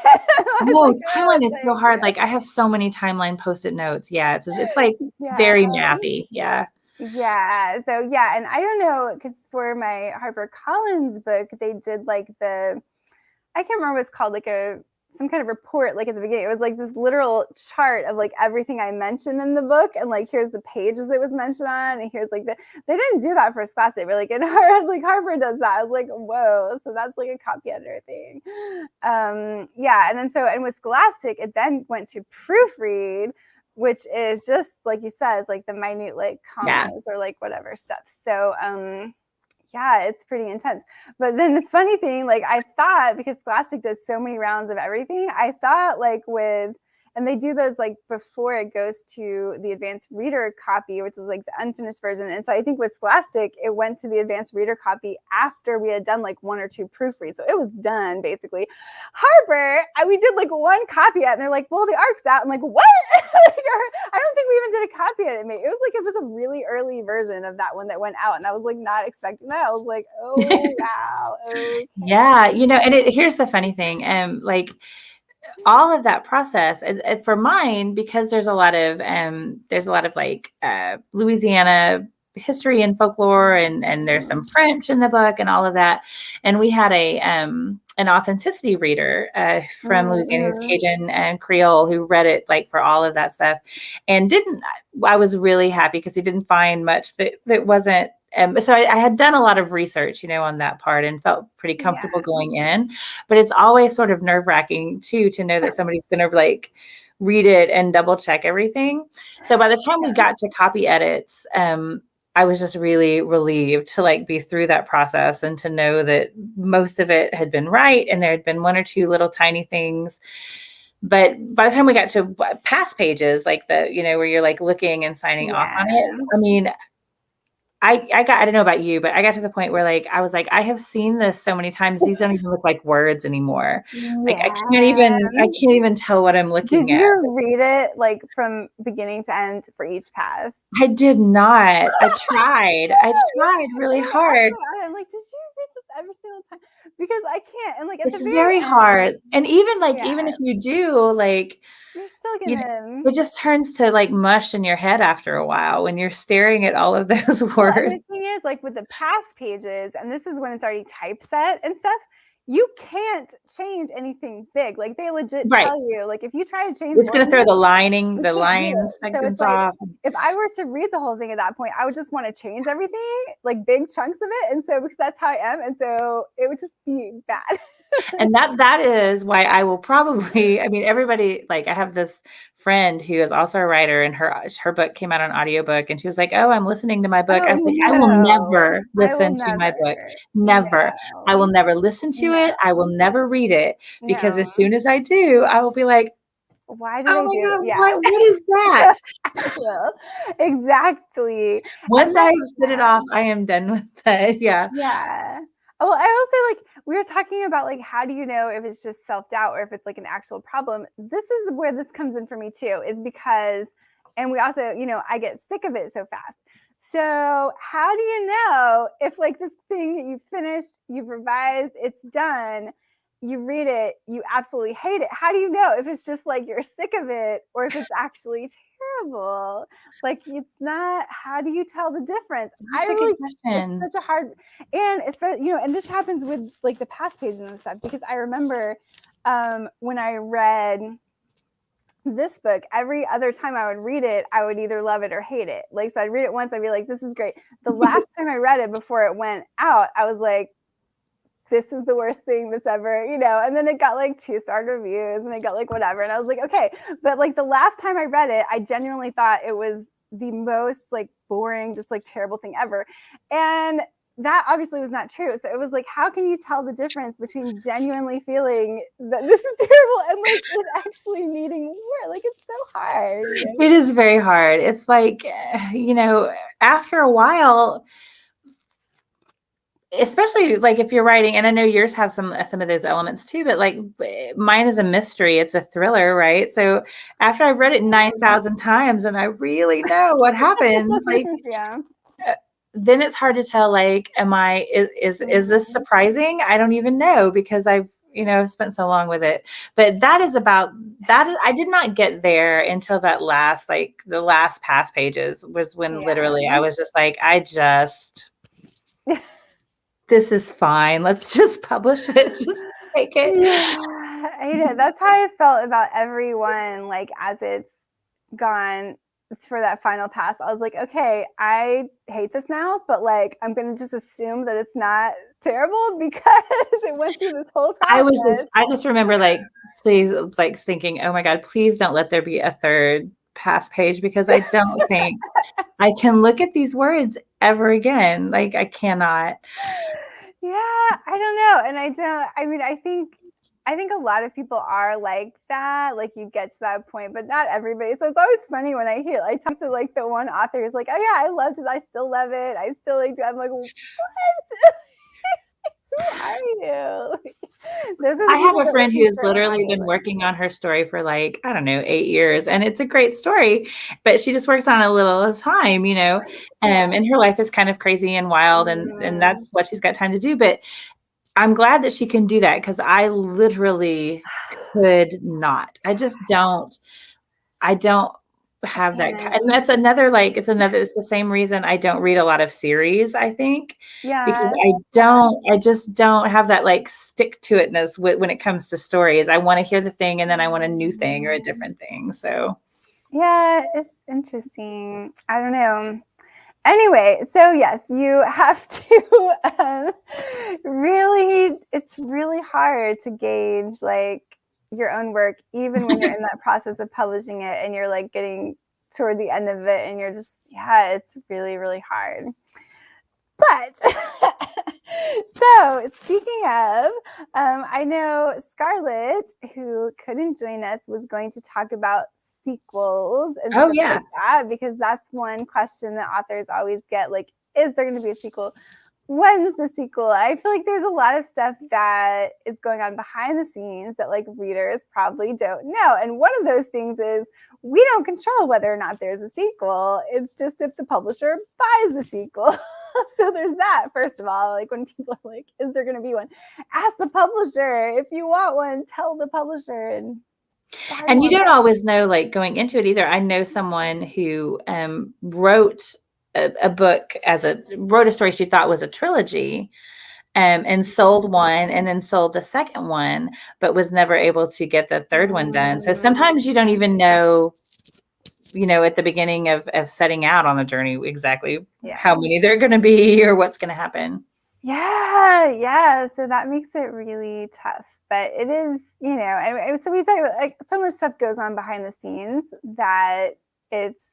No, like, timeline is so hard. Like I have so many timeline post-it notes. Yeah, it's like very mathy. Yeah. Yeah. So yeah, and I don't know, because for my HarperCollins book, they did like I can't remember what it's called, like some kind of report, like at the beginning. It was like this literal chart of like everything I mentioned in the book, and like here's the pages it was mentioned on, and here's like they didn't do that for Scholastic, but like in Harper does that. I was like, whoa, so that's like a copy editor thing. Yeah, and then and with Scholastic, it then went to proofread, which is just like you said, it's like the minute like commas or like whatever stuff. So yeah, it's pretty intense. But then the funny thing, like I thought, because Scholastic does so many rounds of everything, I thought like and they do those like before it goes to the advanced reader copy, which is like the unfinished version. And so I think with Scholastic, it went to the advanced reader copy after we had done like 1 or 2 proofreads. So it was done basically. Harper, we did like 1 copy edit, and they're like, well, the arc's out. I'm like, what? I don't think we even did a copy edit, mate. It was like, it was a really early version of that one that went out. And I was like, not expecting that. I was like, oh, wow. Okay. Yeah. You know, and here's the funny thing. Like, all of that process for mine, because there's a lot of like Louisiana history and folklore, and there's some French in the book and all of that. And we had an authenticity reader from Louisiana, who's Cajun and Creole, who read it like for all of that stuff, and I was really happy because he didn't find much that wasn't. So I had done a lot of research, you know, on that part, and felt pretty comfortable going in. But it's always sort of nerve-wracking too, to know that somebody's going to like read it and double check everything. So by the time we got to copy edits, I was just really relieved to like be through that process and to know that most of it had been right, and there had been 1 or 2 little tiny things. But by the time we got to past pages, like the, you know, where you're like looking and signing off on it, I mean, I don't know about you, but I got to the point where like I was like, I have seen this so many times. These don't even look like words anymore. Like Yeah. I can't even tell what I'm Did looking at. you read it like from beginning to end for each pass? I did not. I tried. I tried really And that's hard. why I'm like, did you read this every single time? Because I can't. And like at the It's very very end, hard. And even like even yeah, if you do, like, you're still you know, gonna. it just turns to like mush in your head after a while when you're staring at all of those Well, and the words. thing is, like with the past pages, and this is when it's already typeset and stuff, you can't change anything big. Like they legit Right. tell you, like if you try to change It's one gonna throw thing, the lining, you the can't do line it. So it's segments like off. if I were to read the whole thing at that point, I would just want to change everything, like big chunks of it. And so because that's how I am, and so it would just be bad. And that is why I will probably, I mean, everybody, like I have this friend who is also a writer, and her book came out on audiobook, and she was like, "Oh, I'm listening to my book." I Oh was like, "I will no, never I will listen to my book. never. Never. I will No, never listen to no, it. I will never read it, because no. as soon as I do, I will be like, Why did "Oh I my do? God, Yeah. what is that?" I will. Exactly. Once And I that, spit it yeah. off, I am done with that. Yeah. Yeah. Oh, well, I will say, like, we were talking about, like, how do you know if it's just self doubt or if it's like an actual problem? This is where this comes in for me, too, is because, and we also, I get sick of it so fast. So, how do you know if, like, this thing that you've finished, you've revised, it's done, you read it, you absolutely hate it? How do you know if it's just like you're sick of it or if it's actually terrible? Like, it's not, how do you tell the difference? I That's a good really, it's question. such a hard, and it's, and this happens with like the past pages and stuff, because I remember when I read this book, every other time I would read it, I would either love it or hate it. Like, so I'd read it once, I'd be like, this is great. The last time I read it before it went out, I was like, this is the worst thing that's ever, and then it got like 2-star reviews and it got like whatever. And I was like, okay. But like the last time I read it, I genuinely thought it was the most like boring, just like terrible thing ever. And that obviously was not true. So it was like, how can you tell the difference between genuinely feeling that this is terrible and like it actually needing more? Like, it's so hard. It is very hard. It's like, after a while, especially like if you're writing, and I know yours have some of those elements too, but like mine is a mystery, it's a thriller, right? So after I've read it 9,000 times and I really know what happens, like Yeah. then it's hard to tell, like, is this surprising? I don't even know, because I've spent so long with it. But I did not get there until that last, like the last past pages was when literally I Yeah. was just like, this is fine. Let's just publish it. Just take it. Yeah, I know. That's how I felt about everyone, like as it's gone for that final pass. I was like, okay, I hate this now, but like I'm gonna just assume that it's not terrible because it went through this whole process. I just remember like, please, like thinking, oh my God, please don't let there be a third past page, because I don't think I can look at these words ever again. Like I cannot. Yeah, I don't know. And I mean, I think a lot of people are like that. Like you get to that point, but not everybody. So it's always funny when I talk to like the one author who's like, oh yeah, I loved it. I still love it. I still like it. I'm like, what? Who are you? Those are the I have people a that friend listen who's for literally been working on her story for like, I don't know, 8 years. And it's a great story, but she just works on it a little at a time, Yeah. and her life is kind of crazy and wild, and that's what she's got time to do. But I'm glad that she can do that, because I literally could not. I don't I have that. can't. And that's another, like, it's the same reason I don't read a lot of series, I think, because Yeah. I just don't have that like stick to itness when it comes to stories. I want to hear the thing and then I want a new thing or a different thing. So Yeah, it's interesting. I don't know. Anyway, so yes, you have to really, it's really hard to gauge like your own work, even when you're in that process of publishing it and you're like getting toward the end of it and you're just, yeah, it's really, really hard. But so speaking of, I know Scarlett, who couldn't join us, was going to talk about sequels and oh stuff yeah. like that, because that's one question that authors always get like is there going to be a sequel? When's the sequel? I feel like there's a lot of stuff that is going on behind the scenes that like readers probably don't know. And one of those things is we don't control whether or not there's a sequel. It's just if the publisher buys the sequel. So there's that, first of all. Like when people are like, is there going to be one? Ask the publisher. If you want one, tell the publisher. And you don't always know, like, going into it either. I know someone who wrote a book wrote a story she thought was a trilogy, and sold one and then sold the second one, but was never able to get the third one done. So sometimes you don't even know, at the beginning of setting out on the journey exactly how many there are going to be or what's going to happen. Yeah. So that makes it really tough. But it is, and so we talk about like so much stuff goes on behind the scenes that it's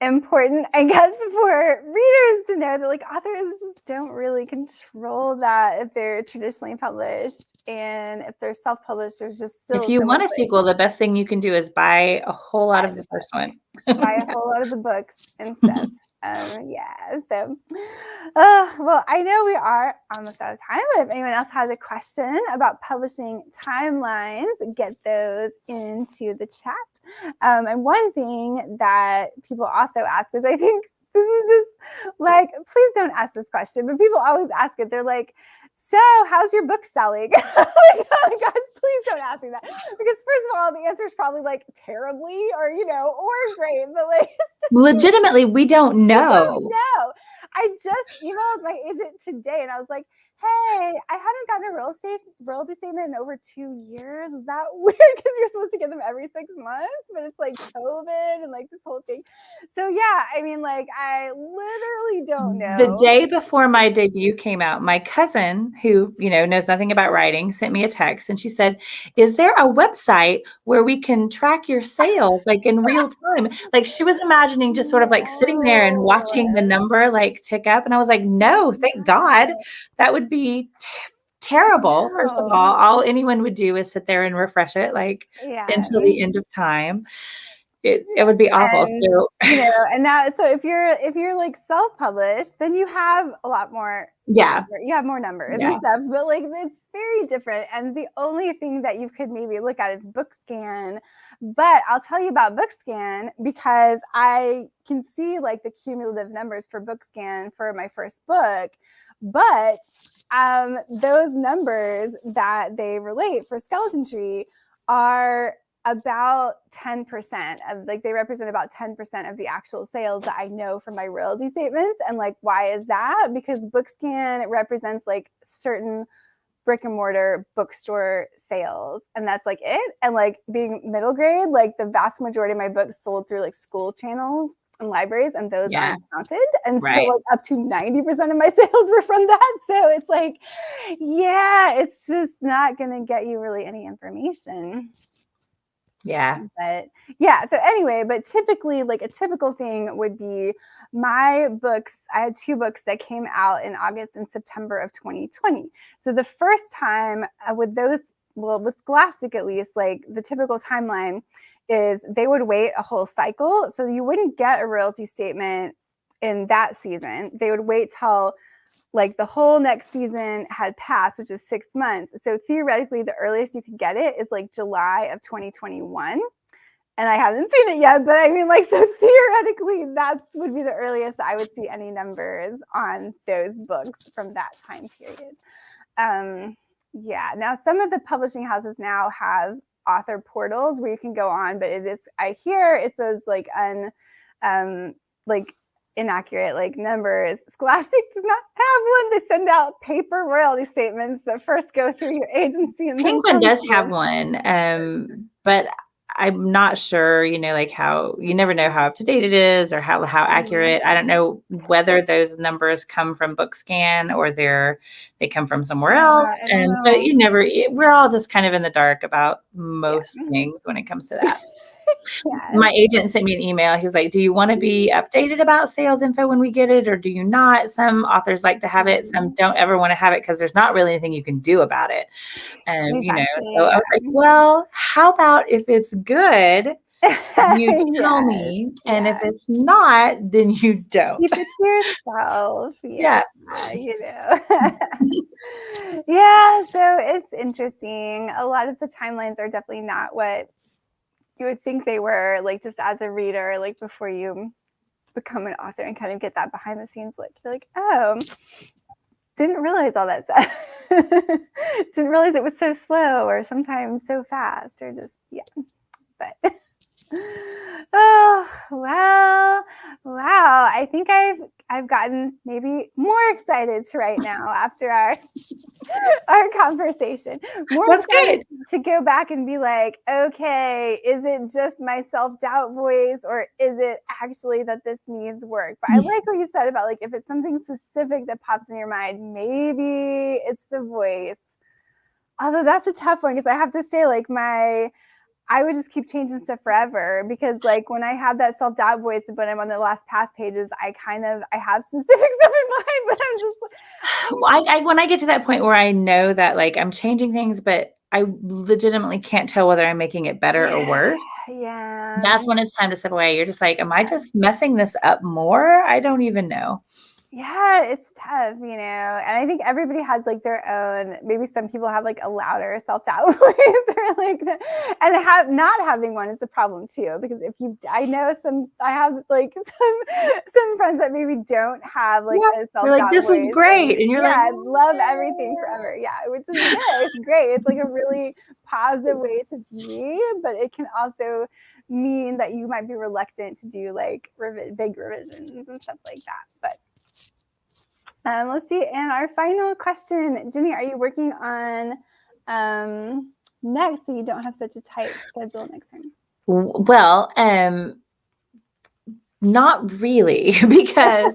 important, I guess, for readers to know that like authors just don't really control that if they're traditionally published, and if they're self-published, there's just still. If you want a sequel, the best thing you can do is buy a whole lot of the first one. Buy a whole lot of the books and stuff. So, well, I know we are almost out of time, but if anyone else has a question about publishing timelines, get those into the chat. And one thing that people also ask, which I think this is just like, please don't ask this question, but people always ask it. They're like, so how's your book selling? Like, oh my gosh, please don't ask me that. Because first of all, the answer is probably like terribly or, or great, but like legitimately, we don't know. No, I just emailed my agent today and I was like, hey, I haven't gotten a royalty statement in over 2 years. Is that weird? Because you're supposed to get them every 6 months, but it's like COVID and like this whole thing. So yeah, I mean, like I literally don't know. The day before my debut came out, my cousin, who, knows nothing about writing, sent me a text and she said, is there a website where we can track your sales like in real time? Like she was imagining just sort of like sitting there and watching the number like tick up. And I was like, no, thank God. That would be terrible. No. First of all anyone would do is sit there and refresh it until the end of time. It would be awful. And, and now, so if you're like self-published, then you have a lot more. Yeah. You have more numbers and stuff, but like it's very different. And the only thing that you could maybe look at is BookScan. But I'll tell you about BookScan because I can see like the cumulative numbers for BookScan for my first book. But those numbers that they relate for Skeleton Tree are about 10% of like they represent about 10% of the actual sales that I know from my royalty statements. And like, why is that? Because BookScan represents like certain brick and mortar bookstore sales, and that's like it. And like being middle grade, like the vast majority of my books sold through like school channels and libraries, and those aren't counted. And so like up to 90% of my sales were from that. So it's like, it's just not gonna get you really any information. But so anyway, but typically like a typical thing would be my books. I had 2 books that came out in August and September of 2020. So the first time with those, with Scholastic at least, like the typical timeline is they would wait a whole cycle. So you wouldn't get a royalty statement in that season. They would wait till like the whole next season had passed, which is 6 months. So theoretically, the earliest you could get it is like July of 2021. And I haven't seen it yet, but I mean, like, so theoretically, that would be the earliest that I would see any numbers on those books from that time period. Now some of the publishing houses now have author portals where you can go on, but I hear it's those like inaccurate like numbers. Scholastic does not have one. They send out paper royalty statements that first go through your agency. And Penguin does have one, but I'm not sure, like how, you never know how up to date it is or how accurate. I don't know whether those numbers come from BookScan or they come from somewhere else. And so we're all just kind of in the dark about most things when it comes to that. My agent sent me an email. He was like, do you want to be updated about sales info when we get it, or do you not? Some authors like to have it. Some don't ever want to have it because there's not really anything you can do about it. So I was like, well, how about if it's good, You tell Yes, me, and if yes. it's not, then you don't. Keep it to yourself. Yeah, Yeah. you know. Yeah, so it's interesting. A lot of the timelines are definitely not what you would think they were, like just as a reader, like before you become an author and kind of get that behind the scenes look. You're like, oh, didn't realize all that stuff. Didn't realize it was so slow or sometimes so fast or just, yeah. But oh, wow. I think I've gotten maybe more excited to write now after our conversation. More That's excited good. to go back and be like, okay, is it just my self-doubt voice or is it actually that this needs work? But I like what you said about like if it's something specific that pops in your mind, maybe it's the voice. Although that's a tough one because I have to say like I would just keep changing stuff forever because like when I have that self-doubt voice when I'm on the last past pages, I have specific stuff in mind, but I'm just Well, when I get to that point where I know that like I'm changing things, but I legitimately can't tell whether I'm making it better or worse. yeah. That's when it's time to step away. You're just like, am I just messing this up more? I don't even know. Yeah, it's tough, you know. And I think everybody has like their own. Maybe some people have like a louder self-doubt voice, or like, and not having one is a problem too. Because I know I have like some friends that maybe don't have like Yeah. a You're like, self-doubt this is voice, and great. And you're like, yeah, love everything forever. Yeah, which is good. It's great. It's like a really positive way to be, but it can also mean that you might be reluctant to do like big revisions and stuff like that. But let's see. And our final question, Jenny, are you working on next so you don't have such a tight schedule next time? well, not really, because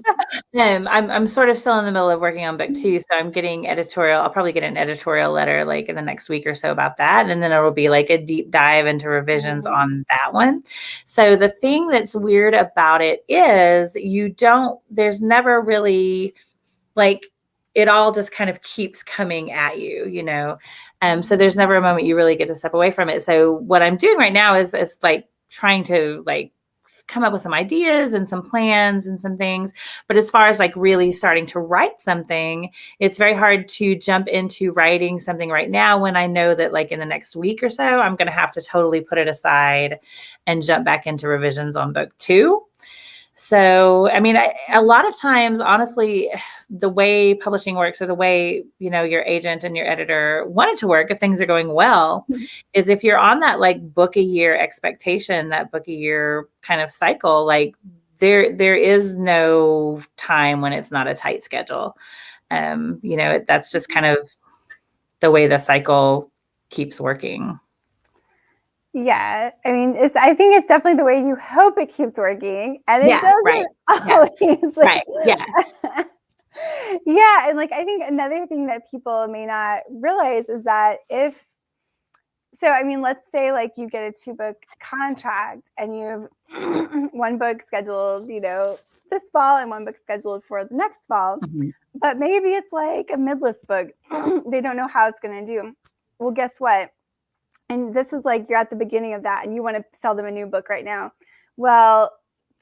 I'm sort of still in the middle of working on book 2, so I'm getting editorial. I'll probably get an editorial letter like in the next week or so about that, and then it'll be like a deep dive into revisions on that one. So the thing that's weird about it is there's never really like it all just kind of keeps coming at you, you know. So there's never a moment you really get to step away from it. So what I'm doing right now is like trying to like come up with some ideas and some plans and some things. But as far as like really starting to write something, it's very hard to jump into writing something right now when I know that like in the next week or so, I'm going to have to totally put it aside and jump back into revisions on book 2. So, I mean, a lot of times, honestly, the way publishing works or the way, you know, your agent and your editor want it to work if things are going well is if you're on that like book a year expectation, that book a year kind of cycle, like there is no time when it's not a tight schedule. You know, that's just kind of the way the cycle keeps working. Yeah, I mean, I think it's definitely the way you hope it keeps working, and it Right. doesn't always. Right. Yeah. Yeah, and like I think another thing that people may not realize is that I mean, let's say like you get a 2-book contract and you have one book scheduled, you know, this fall and one book scheduled for the next fall, but maybe it's like a midlist book. They don't know how it's going to do. Well, guess what? And this is like you're at the beginning of that and you want to sell them a new book right now. Well,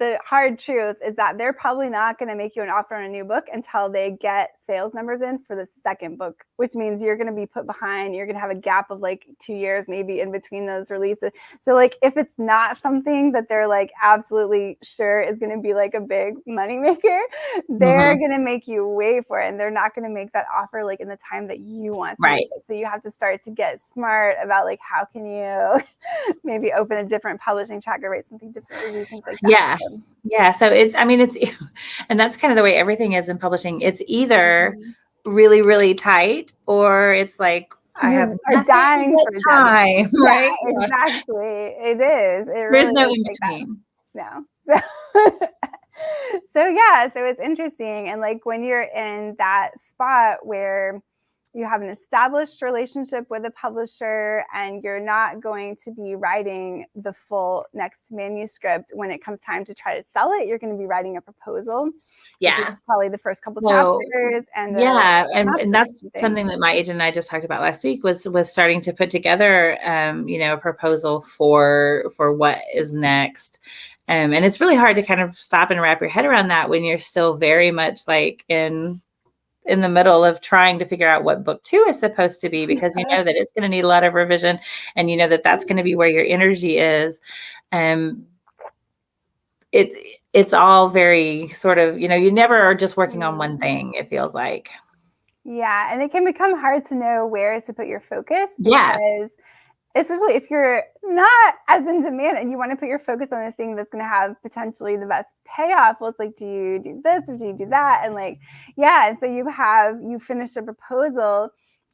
the hard truth is that they're probably not going to make you an offer on a new book until they get sales numbers in for the second book, which means you're going to be put behind. You're going to have a gap of like 2 years maybe in between those releases. So like if it's not something that they're like absolutely sure is going to be like a big moneymaker, they're going to make you wait for it, and they're not going to make that offer like in the time that you want to. Right. So you have to start to get smart about like how can you maybe open a different publishing track or write something different or do things like that. Yeah. Yeah. So it's and that's kind of the way everything is in publishing. It's either really, really tight or it's like, I have are dying for time, right? Yeah, exactly. It is. It There's really no is in like that. between. No. So yeah, so it's interesting. And like when you're in that spot where you have an established relationship with a publisher and you're not going to be writing the full next manuscript when it comes time to try to sell it. You're going to be writing a proposal, which is probably the first couple chapters. And and that's something that my agent and I just talked about last week was starting to put together, a proposal for what is next. And it's really hard to kind of stop and wrap your head around that when you're still very much like in the middle of trying to figure out what book 2 is supposed to be, because you know that it's going to need a lot of revision, and you know that that's going to be where your energy is. It's all very sort of, you never are just working on one thing, it feels like. Yeah, and it can become hard to know where to put your focus, because especially if you're not as in demand and you want to put your focus on the thing that's going to have potentially the best payoff. Well, it's like, do you do this or do you do that? And like, and so you finish a proposal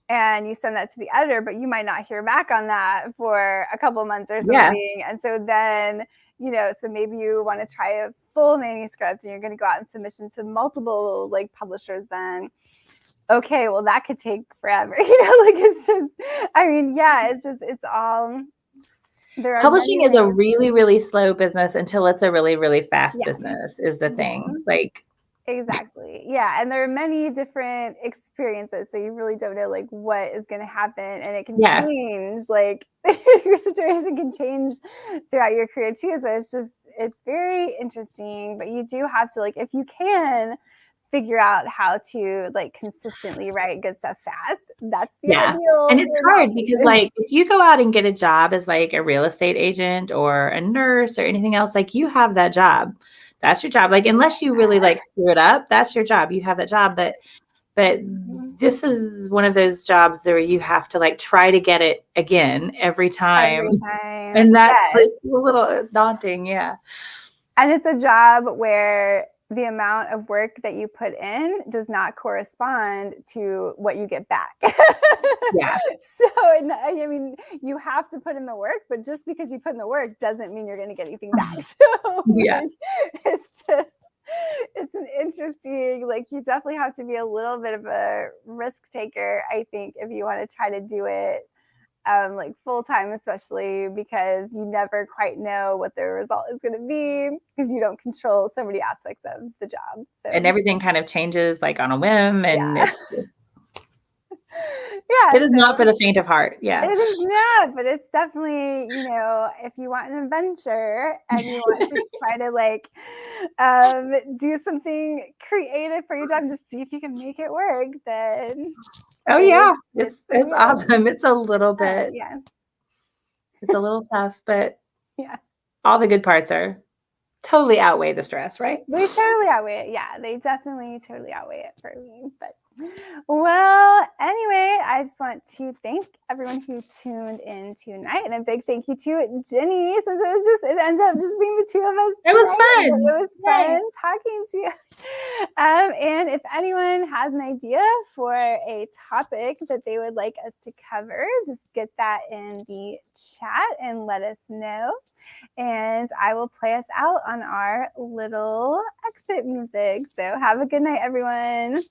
and you send that to the editor, but you might not hear back on that for a couple months or something. And so then, so maybe you want to try a full manuscript and you're going to go out and submission to multiple like publishers then. Okay, well, that could take forever. It's just, it's all. Publishing is a really, really slow business until it's a really, really fast business is the thing. Like, exactly. Yeah. And there are many different experiences. So you really don't know like what is going to happen, and it can change. Like your situation can change throughout your career too. So it's very interesting, but you do have to, like, if you can figure out how to like consistently write good stuff fast, that's the ideal. And it's hard because like if you go out and get a job as like a real estate agent or a nurse or anything else, like you have that job. That's your job. Like unless you really like screw it up, that's your job. You have that job. But this is one of those jobs where you have to like try to get it again every time. And that's like a little daunting. Yeah. And it's a job where the amount of work that you put in does not correspond to what you get back. So, I mean, you have to put in the work, but just because you put in the work doesn't mean you're going to get anything back. So, it's an interesting, like, you definitely have to be a little bit of a risk taker, I think, if you want to try to do it like full time, especially because you never quite know what the result is going to be because you don't control so many aspects of the job. So. And everything kind of changes like on a whim, and it is not for the faint of heart. Yeah, it is not, but it's definitely, if you want an adventure and you want to try to like do something creative for your job, just see if you can make it work, then it's awesome. It's a little bit it's a little tough, but all the good parts are totally outweigh the stress, right? They totally outweigh it. Yeah, they definitely totally outweigh it for me. But well, anyway, I just want to thank everyone who tuned in tonight, and a big thank you to Jenny, since it ended up just being the two of us. It was fun. It was fun talking to you. And if anyone has an idea for a topic that they would like us to cover, just get that in the chat and let us know. And I will play us out on our little exit music. So have a good night, everyone.